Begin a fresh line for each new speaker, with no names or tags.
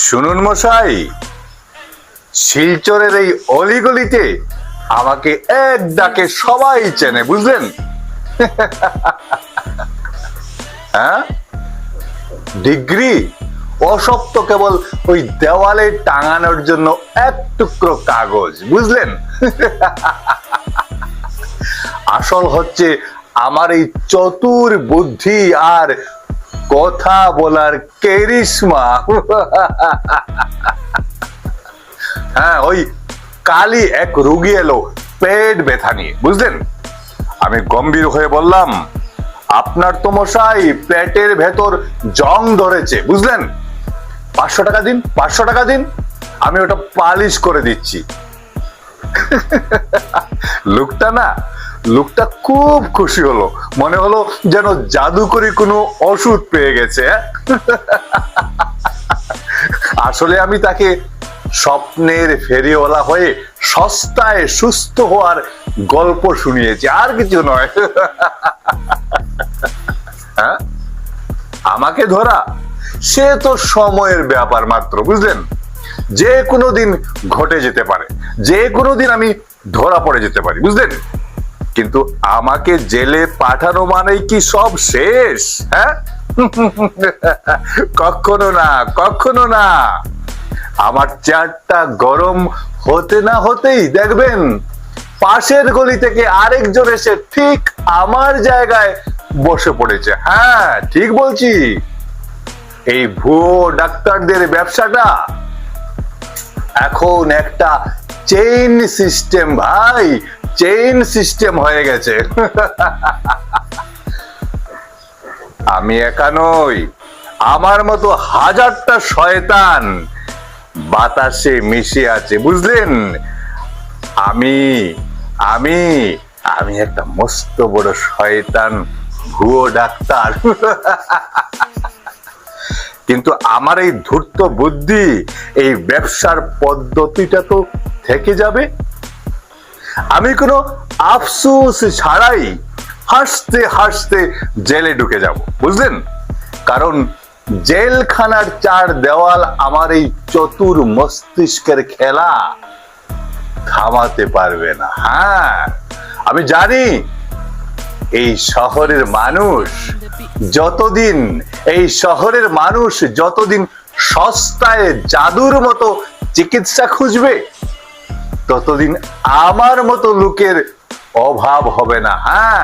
শুনুন মশাই, শিলচরের এই অলিগলিতে আমাকে এক ডাকে সবাই চেনে, বুঝলেন? হ্যাঁ, ডিগ্রি ওসব তো কেবল ওই দেওয়ালে টাঙানোর জন্য এক টুকরো কাগজ, বুঝলেন? আসল হচ্ছে আমার এই চতুর বুদ্ধি আর কথা বলার কেরিশমা। হ্যাঁ, ওই কালই এক রোগী এলো পেট ব্যথা নিয়ে, বুঝলেন? আমি গম্ভীর হয়ে বললাম, আপনার তো মশাই পেটের ভেতর জং ধরেছে, বুঝলেন? 500 টাকা দিন, 500 টাকা দিন, আমি ওটা পালিশ করে দিচ্ছি। লোকটা খুব খুশি হলো, মনে হলো যেন জাদুকরি কোনো ওষুধ পেয়ে গেছে। আসলে আমি তাকে স্বপ্নের ফেরিওয়ালা হয়ে সস্তায় সুস্থ হওয়ার গল্প শুনিয়েছি, আর কিছু নয়। হ্যাঁ, আমাকে ধরা সে তো সময়ের ব্যাপার মাত্র, বুঝলেন? যে কোনো দিন ঘটে যেতে পারে, যে কোনো দিন আমি ধরা পড়ে যেতে পারি, বুঝলেন? কিন্তু আমাকে জেলে পাঠানো মানেই কি সব শেষ? হ্যাঁ, কখনো না, কখনো না। আমার চারটা গরম হতে না হতেই দেখবেন পাশের গলি থেকে আরেকজন এসে ঠিক আমার জায়গায় বসে পড়েছে। হ্যাঁ, ঠিক বলছি। এই ভুয়ো ডাক্তারদের ব্যবসাটা এখন একটা চেইন সিস্টেম, ভাই, চেইন সিস্টেম হয়ে গেছে। আমি একা নই, আমার মতো হাজারটা শয়তান বাতাসে মিশে আছে, বুঝলেন? আমি আমি আমি একটা মস্ত বড় শয়তান ভুয়ো ডাক্তার। কিন্তু আমার এই ধূর্ত বুদ্ধি, এই ব্যবসার পদ্ধতিটা তো থেকে যাবে। আমি কোনো আফসোস ছাড়াই হাসতে হাসতে জেলে ঢুকে যাব, বুঝলেন? কারণ জেলখানার চার দেওয়াল আমার এই চতুর মস্তিষ্কের খেলা থামাতে পারবে না। হ্যাঁ, আমি জানি এই শহরের মানুষ যতদিন সস্তায় জাদুর মতো চিকিৎসা খুঁজবে, ততদিন আমার মতো লোকের অভাব হবে না। হ্যাঁ।